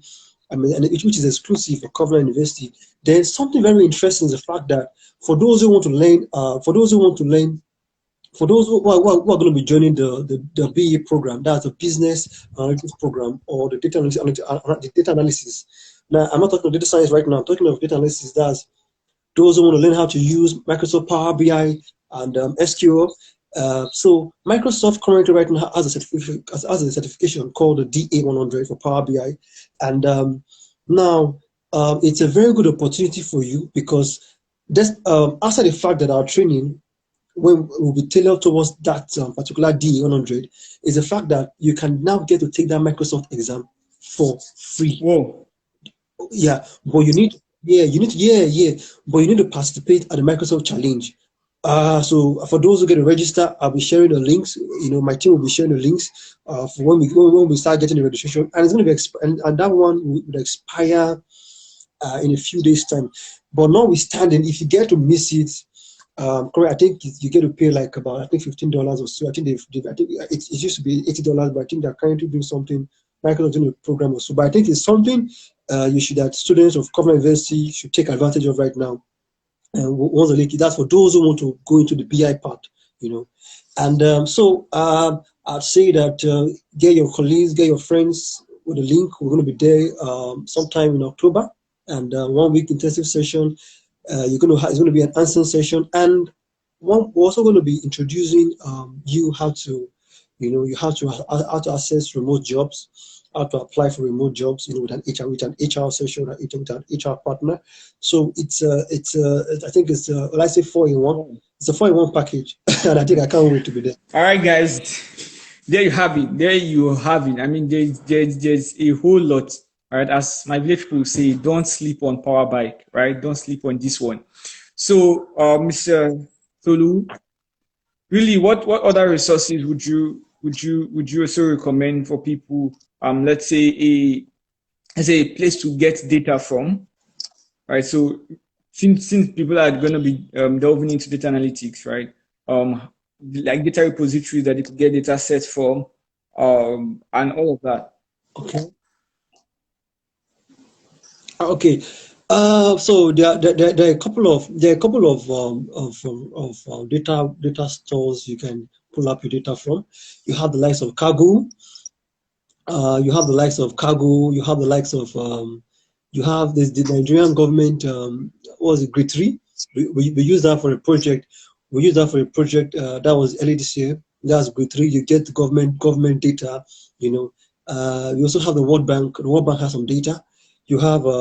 I mean, which is exclusive for Covenant University. There's something very interesting is the fact that for those who want to learn, for those who are going to be joining the BE program, that's the business analytics program or the data analysis. Now, I'm not talking about data science right now. I'm talking about data analysis. That's those who want to learn how to use Microsoft Power BI and SQL. So Microsoft currently right now has a certification called the DA100 for Power BI, and now it's a very good opportunity for you because after the fact that our training will be tailored towards that particular DA100 is the fact that you can now get to take that Microsoft exam for free. Whoa. Yeah, but but you need to participate at the Microsoft Challenge. So for those who get to register, I'll be sharing the links. My team will be sharing the links for when we start getting the registration, and it's going to be and that one would expire in a few days' time. But notwithstanding, if you get to miss it, correct, I think you get to pay like about $15 or so. I think I think it used to be $80, but I think they're currently doing something. Microsoft doing a program or so. But I think it's something that students of Covenant University should take advantage of right now. And once the link, that's for those who want to go into the BI part. And I'd say that get your colleagues, get your friends with the link. We're going to be there sometime in October, and 1 week intensive session. It's going to be an answering session, and we're also going to be introducing you how to access remote jobs, how to apply for remote jobs, with an HR session, with an HR partner. So I think it's let's say 4-in-1. It's a 4-in-1 package, and I think I can't wait to be there. All right, guys. There you have it. There you have it. I mean, there's a whole lot. All right, as my village people say, don't sleep on power bike. Right, don't sleep on this one. So, Mr. Tolu, really, what other resources would you also recommend for people? Let's say a place to get data from. Right. So since people are going to be delving into data analytics, right? Like data repositories that they could get data sets from, and all of that. Okay. Okay. So there are a couple of data stores you can pull up your data from. You have the likes of Kaggle. You have the likes of Kaggle. You have the likes of you have the Nigerian government. What was it, Grade 3? We use that for a project. We use that for a project that was early this year. That's Grade 3. You get the government data. You also have the World Bank. The World Bank has some data. You have, there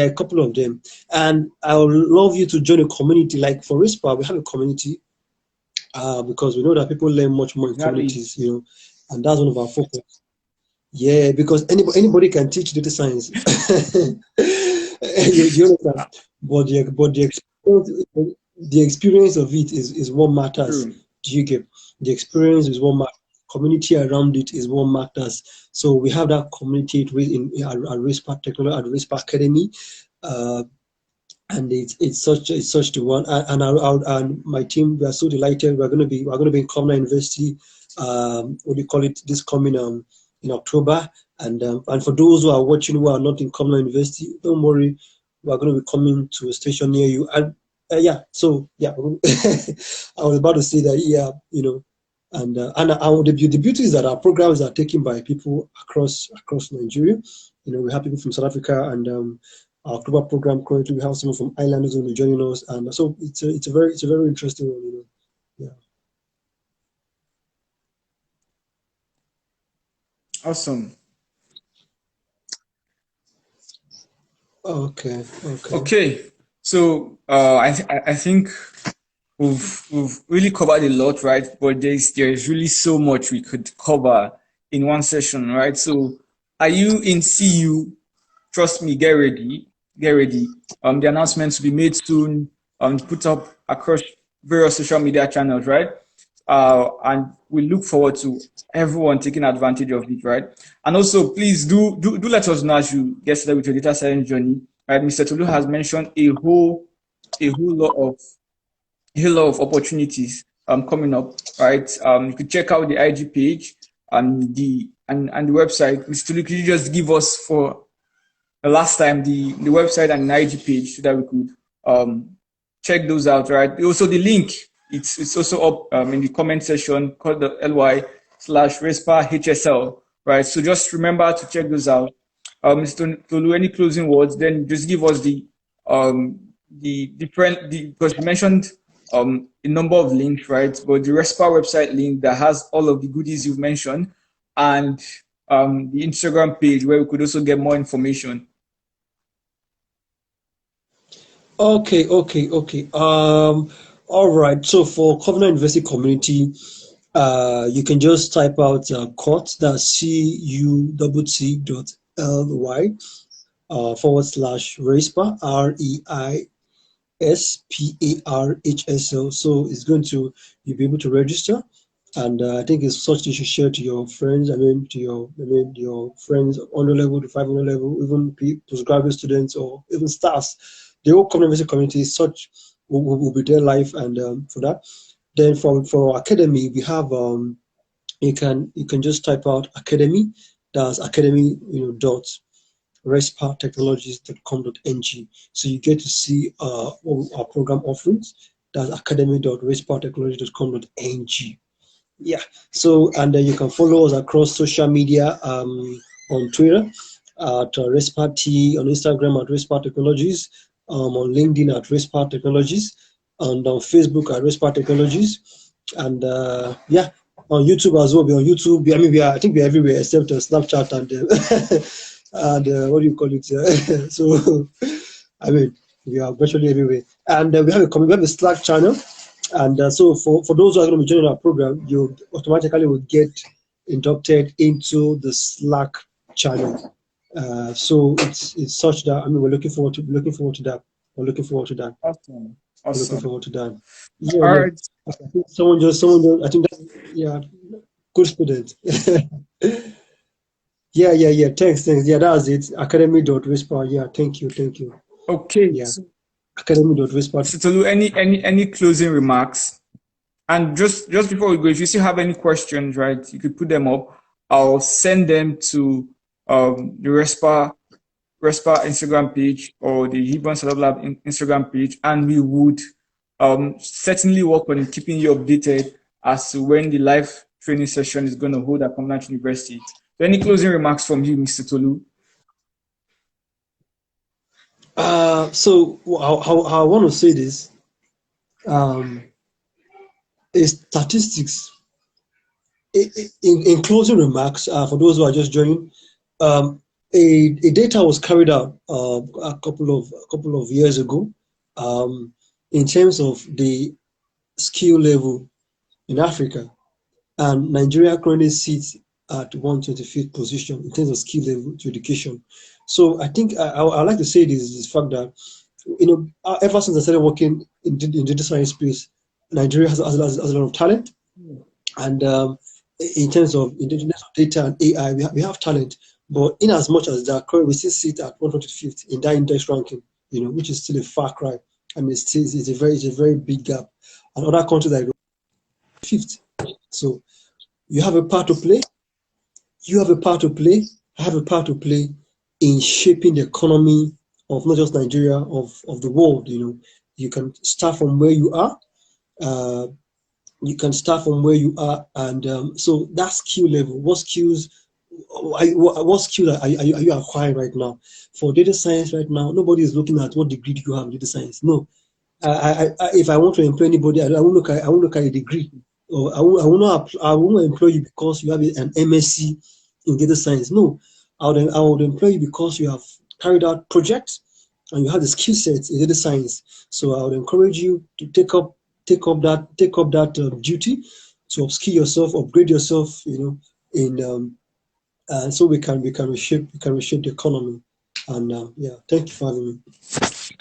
are a couple of them. And I would love you to join a community. Like for RISPA, we have a community because we know that people learn much more in communities, and that's one of our focus. Yeah, because anybody can teach data science. you understand? But the experience of it is what matters. True. Do you get? The experience is what matters. Community around it is what matters. So we have that community at RISPA Technology, at RISPA Academy, and it's such the one. And my team, we are so delighted. We're going to be in Covenant University. What do you call it? This coming in October. And for those who are watching who are not in Covenant University, don't worry. We're going to be coming to a station near you. And I was about to say that, and the beauty is that our programs are taken by people across Nigeria. We have people from South Africa, and our October program currently we have someone from Ireland who's going to be joining us, and so it's a very interesting one. Yeah. Awesome. Okay. Okay. So I think we've really covered a lot, right? But there's really so much we could cover in one session, right? So are you in CU? Trust me, get ready. get ready. The announcements will be made soon, put up across various social media channels, right? And we look forward to everyone taking advantage of it, right? And also, please do let us know as you get started with your data science journey. Right, Mr. Tolu has mentioned a whole lot of opportunities coming up, right? You could check out the IG page and the website. Mr. Tolu, could you just give us for the last time the website and the IG page so that we could check those out, right? Also the link, it's also up in the comment section called the ly/respa-hsl, right? So just remember to check those out. Mr. Tolu, any closing words? Then just give us because you mentioned a number of links, right? But the Respa website link that has all of the goodies you've mentioned, and the Instagram page where we could also get more information. Okay. All right. So for Covenant University community, you can just type out CUT, that's CUTT.ly /REISPA, REISPARHSL. So it's going to, you'll be able to register. And I think it's such you should share to your friends. Your friends on the level to 500 level, even postgraduate students or even staffs. The whole community is such will be their life, and for that. Then for academy, we have you can just type out academy. That's academy, dot respatechnologies.com.ng. So you get to see all our program offerings. That's academy.respatechnologies.com.ng. Yeah. So, and then you can follow us across social media on Twitter at Respat, on Instagram at Respat Technologies, on LinkedIn at Respat Technologies, and on Facebook at Respat Technologies. And yeah, on YouTube as well. We're on YouTube. I mean, I think we're everywhere except Snapchat and and what do you call it? So, I mean, we are virtually everywhere. And we have a Slack channel. And so for those who are going to be joining our program, you automatically will get inducted into the Slack channel. So it's such that, I mean, we're looking forward to that. We're looking forward to that. Awesome. We're looking Awesome. forward to that. Yeah, All yeah. right. I think I think that, yeah, good student. Yeah. Thanks. Yeah, that's it. Academy.whisper. Yeah, thank you. Okay. Yeah, So, academy.whisper. Mr. Tolu, any closing remarks? And just before we go, if you still have any questions, right, you could put them up. I'll send them to the Respa Instagram page or the Hebron Startup Lab Instagram page, and we would certainly work on keeping you updated as to when the live training session is going to hold at Covenant University. So any closing remarks from you, Mr. Tolu? So how I want to say this is statistics. In closing remarks, for those who are just joining, a data was carried out a couple of years ago in terms of the skill level in Africa, and Nigeria currently sits at 125th position in terms of skill level to education. So I think I like to say this fact that ever since I started working in data science space, Nigeria has a lot of talent, and in terms of data and AI, we have talent. But in as much as that, currently we still sit at 125th in that index ranking, which is still a far cry. I mean, it's a very big gap. And other countries like fifth. So you have a part to play. You have a part to play. I have a part to play in shaping the economy of not just Nigeria, of the world. You can start from where you are. Uh, and so that skill level. What skills are you acquiring right now? For data science right now, nobody is looking at what degree you have in data science. No, if I want to employ anybody, I won't look at a degree, or I won't employ you because you have an MSc in data science. No, I would employ you because you have carried out projects and you have the skill sets in data science. So I would encourage you to take up that duty to upskill yourself, upgrade yourself. In and so we can reshape the economy And yeah, thank you for having me.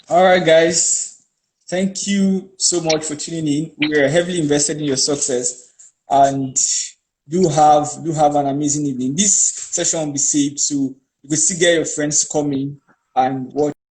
All right, guys. Thank you so much for tuning in. We are heavily invested in your success, and do have an amazing evening. This session will be saved, so you can still get your friends to come in and watch.